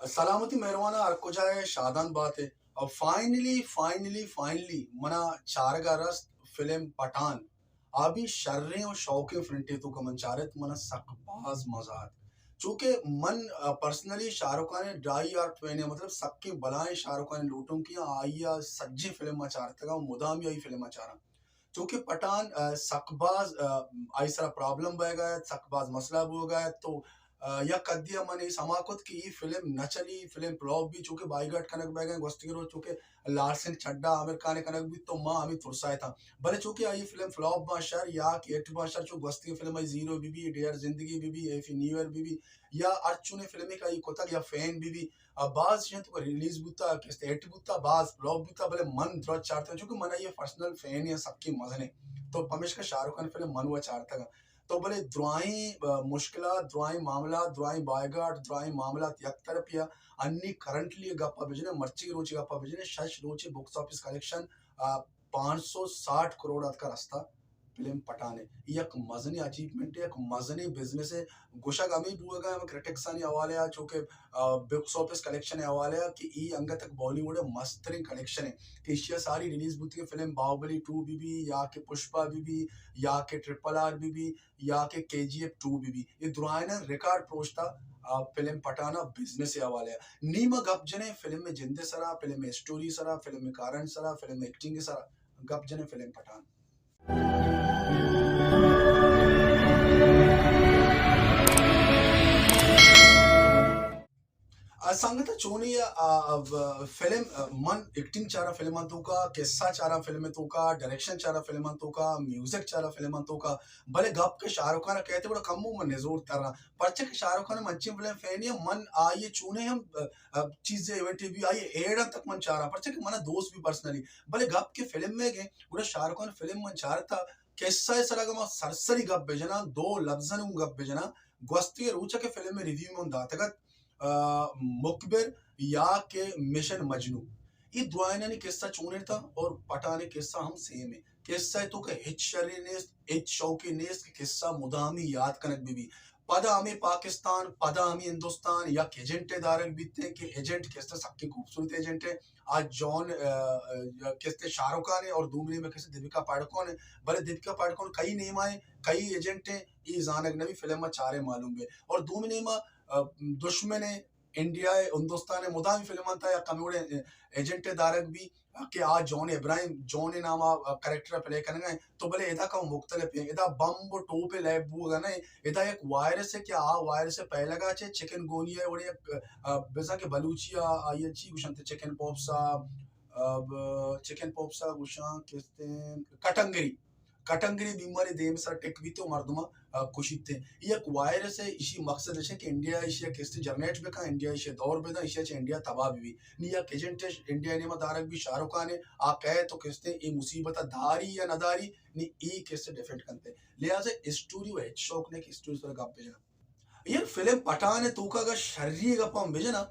सलामती मेहरबाना अरकुजाए शादान बात है। और फाइनली मना चारगा रस्त फिल्म पठान अभी शर्रे और शौके फ्रंटे तो कमन चारत मना सकबाज मजाक चूंकि मन पर्सनली शाहरुख खान ने ड्राई आर ट्वेने मतलब सबके बलाएं शाहरुख खान ने लूटों की आइया सज्जी फिल्म चारता मुदाम आई फिल्म चारा चूंकि पठान सकबाज आई सारा प्रॉब्लम बह गया सकबाज मसला हो गया तो या कद्दिया मन इस समाकुत की ई फिल्म न चली फिल्म फ्लॉप भी चूंकि बाईगाट कनक बह गए गोस्तिगरो चूंकि लार्सन छड्डा आमिर खान ने कनक भी तो माँ अमी तुरसाए था भले चूंकि आई फिल्म फ्लॉप बाशर या कि एट बाशर चूक गोस्ती फिल्म आई जीरो बीबी डेयर जिंदगी बीबी एफी न्यू ईयर बीबी या अर्चुने फिल्म का ई कोतक या फैन बीबी बाज हैं तो रिलीज बुता किस्ते एट बुता बाज फ्लॉप बुता भले मन द्रच चाहते हैं चूंकि मन ये पर्सनल फैन है सबकी मजने तो पमेश का शाहरुख खान फिल्म मन हुआ चाहता तो भले द्रुआई मुश्किला द्रुआई मामला द्रुआई बायगाट द्रुआई मामला यक तरफ या अन्नी करंटली गप्पा बिजने मर्ची रोची गप्पा बिजने शश रोची बॉक्स ऑफिस कलेक्शन 560 करोड़ का रास्ता फिल्म पठाने यक मजनी अचीवमेंट है यक मजनी बिजनेस है गुशक अमी बुएगा क्रिटिक्स आणि हवाले आ चूंकि बॉक्स ऑफिस कलेक्शन है हवाले आ कि ई अंग तक बॉलीवुड मस्तरीन कलेक्शन है कि इशिया सारी रिलीज बुती है फिल्म बाहुबली 2 बीबी या के पुष्पा बीबी या के ट्रिपल आर बीबी या के केजीएफ 2 बीबी ये दुरायना रिकॉर्ड पहुंचता फिल्म पठाना बिजनेस के हवाले नीम गप जने फिल्म में जिंदे सरा फिल्म में स्टोरी सरा फिल्म में कारण सरा फिल्म में एक्टिंग सरा गप जने फिल्म पठान संगत चोनी फिल्म मन एक्टिंग चारा फिल्म तो का किस्सा चारा फिल्म तो का डायरेक्शन चारा फिल्म तो का म्यूजिक चारा फिल्म तो का भले गप के शाहरुख खान कहते बड़ा कम मन नजूर तरना परचे के शाहरुख खान मंची फिल्म फैन है मन आइए चूने हम चीजें इवेंट भी आइए एड़ा तक मन चारा परचे के मन दोस्त भी पर्सनली भले गप के फिल्म में गए पूरा शाहरुख खान फिल्म मन चारता किस्सा सरागमा सरसरी गप बेजना दो लफ्जन गप बेजना गोस्ती रूचा के फिल्म में रिव्यू में दातगत मुकबिर या के मिशन मजनू ये दुआना ने किस्सा चुने था और पठाने किस्सा हम सेम है किस्सा तो के हिच शरीनेस हिच शौकी नेस के किस्सा मुदामी याद कनक बीबी पदा हमें पाकिस्तान पदा हमें हिंदुस्तान या एजेंट दारक बीते कि एजेंट किस्ते सबके खूबसूरत एजेंट है आज जॉन किस्ते शाहरुख खान है और दूसरे में किस्ते दीपिका पादुकोण है भले दीपिका पादुकोण कई नेम आए कई एजेंट है ये जानक ने भी फिल्म में चारे मालूम है और दूसरे नेम दुश्मन है इंडिया है हिंदुस्तान है मुदामी फिल्म था या कम्यूडे एजेंट दारक भी कि आज जॉन इब्राहिम जॉन नाम करेक्टर प्ले करना तो भले इदा का मुख्तलिफ है इदा बम टोपे लैब बुगा ना इदा एक वायरस है कि आ वायरस से पहले का चे चिकन गोनिया और एक बेसा के बलूचिया ये ची गुशंत चिकन पॉप्सा गुशा किस्ते कटंगरी कटंगरी बीमारी देम सर टेक भी तो मर्दमा कुशिते ये एक वायरस है इसी मकसद है कि इंडिया एशिया किस्ते जर्नेट में का इंडिया एशिया दौर में था एशिया इंडिया तबाह भी निया एजेंट इंडिया ने मदारक भी शाहरुख खान ने आ कहे तो किस्ते ये मुसीबत धारी या नदारी नी ई किस्ते डिफेंड करते लिहाजा स्टोरी व शौक ने की स्टोरी पर गप भेजना यार फिल्म पठान तूका का शर्री गपम भेजना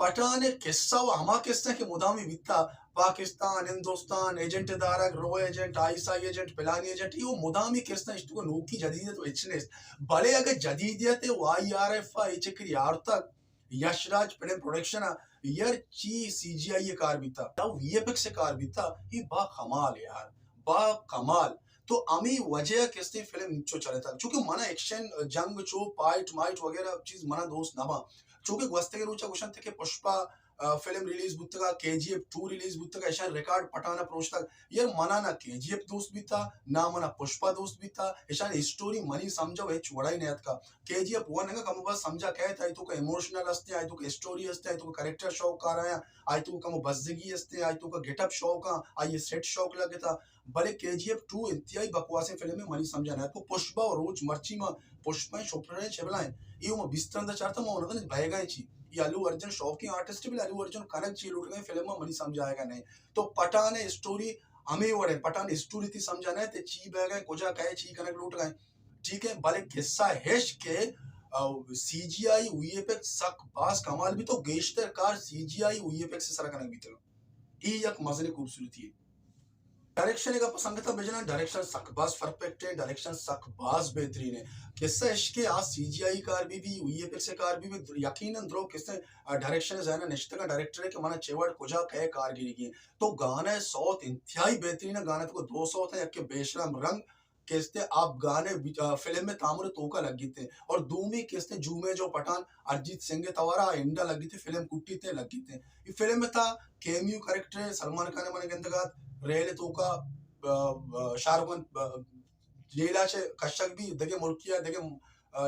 पठान किस्सा व हमा किस्सा के मुदामी बिता पाकिस्तान हिंदुस्तान एजेंट दारक रो एजेंट आईसा एजेंट पिलानी एजेंट ये मुदामी किस्सा इष्टको नूकी जदीदियत व इचनेस भले अगर जदीदियत वाईआरएफ इचकरी यार तक यशराज फिल्म प्रोडक्शन यार ची सीजीआई कार बीता तब वीएफएक्स कार बीता ये बा कमाल यार बा कमाल तो अमी वजह किसने फिल्म नीचो चले था चूंकि मना एक्शन जंग चो फाइट माइट वगैरह चीज मना दोस्त नवा चूंकि वस्ते के रुचा क्वेश्चन थे कि पुष्पा फिल्म रिलीज बुत्तगा केजीएफ 2 रिलीज बुत्तगा ऐसा रिकॉर्ड पटाना अप्रोच तक यार मना ना केजीएफ दोस्त भी था ना मना पुष्पा दोस्त भी था ऐसा स्टोरी मनी समझो है छोड़ा ही नहीं का केजीएफ 1 है कम बस समझा क्या था तो का इमोशनल हस्ते आई तो का स्टोरी हस्ते आई तो का कैरेक्टर शौक कर रहा है आई तो कम बजगी हस्ते आई तो का गेटअप शौक आई सेट शौक लगे था भले केजीएफ 2 इंतहाई बकवास फिल्म में मनी समझा ना तो पुष्पा और रोज मर्ची में पुष्पा शोपरे छबलाए ये मैं बिस्तर चाहता मैं उन्होंने भयगा छी ये अल्लू अर्जुन शौकी आर्टिस्ट भी अल्लू अर्जुन कनक जी लूट गए फिल्म में मनी समझाएगा नहीं तो पठान स्टोरी हमें वड़े पठान स्टोरी थी समझाना है ते ची बह गए कुजा कहे ची कनक लूट गए ठीक है भले किस्सा हेश के सीजीआई वीएफएक्स सक बास कमाल भी तो गेश्तर कार सीजीआई वीएफएक्स से सरा कनक भी तो ये एक मजने खूबसूरती है डायरेक्शन का संगता भेजना डायरेक्शन सकबाज परफेक्ट है डायरेक्शन सकबाज बेहतरीन है किस्सा इश्के आज सीजीआई कार भी वीएफएक्स कार भी यकीनन द्रो किस्से डायरेक्शन है ना निश्चित का डायरेक्टर है कि माना चेवड़ कुजा कहे कारगिरी की तो गाना सौत इंतहाई बेहतरीन है गाने तो 200 थे यके बेशरम रंग किस्ते आप गाने फिल्म में तामुर तोका लगी थे और दूमी किस्ते जूमे जो पठान अरिजीत सिंह तवारा इंडा लगी थी फिल्म कुट्टी थे लगी थे ये फिल्म में था केमियो करेक्टर सलमान खान ने मन के अंतर्गत रेल तोका शाहरुख खान जेलाचे कशक भी दगे मुल्किया दगे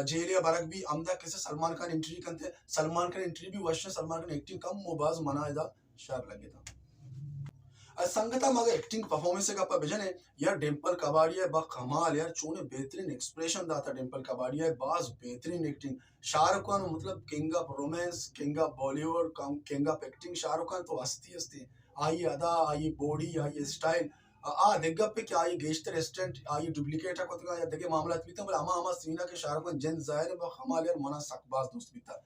जेलिया बरक भी अमदा कैसे सलमान खान एंट्री करते सलमान खान एंट्री भी वर्ष सलमान खान एक्टिंग कम मुबाज मनाएदा शार लगे था संगता मगर एक्टिंग परफॉर्मेंस का पा बिजन है यार डिंपल कबाड़िया बा कमाल यार चोने बेहतरीन एक्सप्रेशन दाता डिंपल कबाड़िया बाज बेहतरीन एक्टिंग शाहरुख खान मतलब king of romance king of Bollywood king of acting Shahrukh Khan तो हस्ती हस्ती आई अदा आई बॉडी आई स्टाइल दिग्गप क्या आई गेस्ट रेस्टोरेंट आई डुप्लीकेट है कोतगा या देखे मामला भी था अमा अमा सीना के शाहरुख खान जन जाहिर बा कमाल यार मना सकबाज दोस्त भी था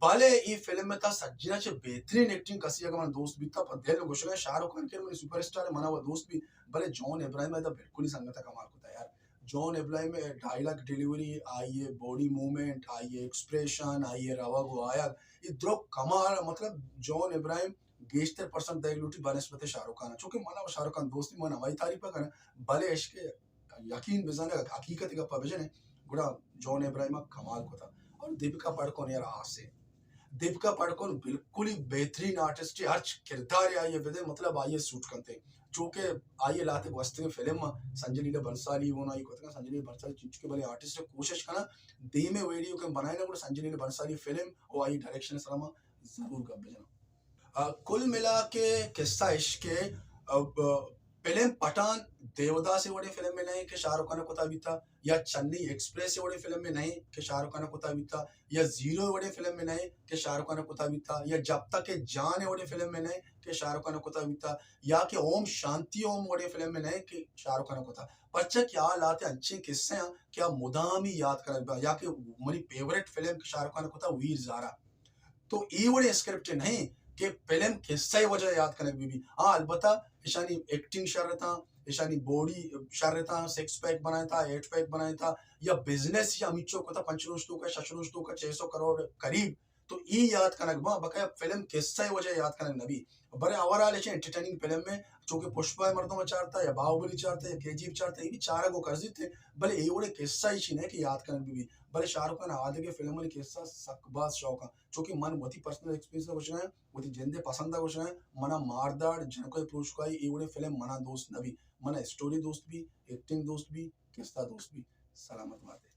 भले ಈ ಫಿಲ್ಮ್ में था सज्जना चे बेहतरीन एक्टिंग कसी अगर मन दोस्त भी था पर दिल घुस गए शाहरुख खान के मन सुपरस्टार मना हुआ दोस्त भी भले जॉन इब्राहिम है तो बिल्कुल ही संगत कमाल को था यार जॉन इब्राहिम में डायलॉग डिलीवरी आई है बॉडी मूवमेंट आई है एक्सप्रेशन आई है रवा गो आया ये द्रो कमाल मतलब जॉन इब्राहिम गेस्टर पर्सन देख लूटी बनस्पति शाहरुख खान चूंकि मना शाहरुख खान दोस्ती मन हवाई तारीफ कर भले इसके यकीन बिजाने हकीकत का पविजन है गुड़ा जॉन इब्राहिम कमाल को था और दीपिका पादुकोण यार से दीपिका पादुकोण बिल्कुल ही बेहतरीन आर्टिस्ट है हर किरदार आइए विदे मतलब आइए सूट करते चूंकि आइए लाते वस्ते फिल्म संजय लीला बंसाली वो ना को संजय लीला बंसाली चीज के भले आर्टिस्ट कोशिश करना दी में वीडियो के बनाए ना संजय लीला बंसाली फिल्म और आई डायरेक्शन सरमा जरूर कर भेजना कुल मिला के किस्सा इश्क फिल्म पठान देवदास एवढे फिल्म में नहीं कि शाहरुख खान कोता भी था या चन्नई एक्सप्रेस एवढे फिल्म में नहीं कि शाहरुख खान कोता भी था या जीरो एवढे फिल्म में नहीं कि शाहरुख खान कोता भी था या जब तक के जान एवढे फिल्म में नहीं कि शाहरुख खान कोता भी था या कि ओम शांति ओम एवढे फिल्म में नहीं कि शाहरुख खान कोता बच्चा क्या लाते अच्छे किस्से हैं क्या मुदामी याद कर या कि मेरी फेवरेट फिल्म शाहरुख खान कोता वीर ज़ारा तो ये बड़े स्क्रिप्ट नहीं कि फिल्म किस्सा ही वजह याद करने भी हाँ अलबत्ता ईशानी एक्टिंग शर था ईशानी बॉडी शर था सिक्स पैक बनाया था 8 पैक बनाया था या बिजनेस या अमिचो को था पंचनुष्टु का शशनुष्टु का 600 करोड़ करीब तो ये याद करने बकाया फिल्म किस्सा ही वजह याद करने नबी बड़े ओवरऑल एंटरटेनिंग फिल्म में चूंकि पुष्पा मर्दों में चारता या बाहुबली चारता या केजीएफ चारता ये भी चार को कर थे भले ये बड़े किस्सा ही छीने कि याद करने भी भले शाहरुख खान आदि के फिल्म में किस्सा सकबाज शौक है चूंकि मन वही पर्सनल एक्सपीरियंस कुछ है वही जिंदे पसंद कुछ है मना मारदाड़ जनको पुरुष का ये बड़े फिल्म मना दोस्त नबी मना स्टोरी दोस्त भी एक्टिंग दोस्त भी किस्सा दोस्त भी सलामत बात है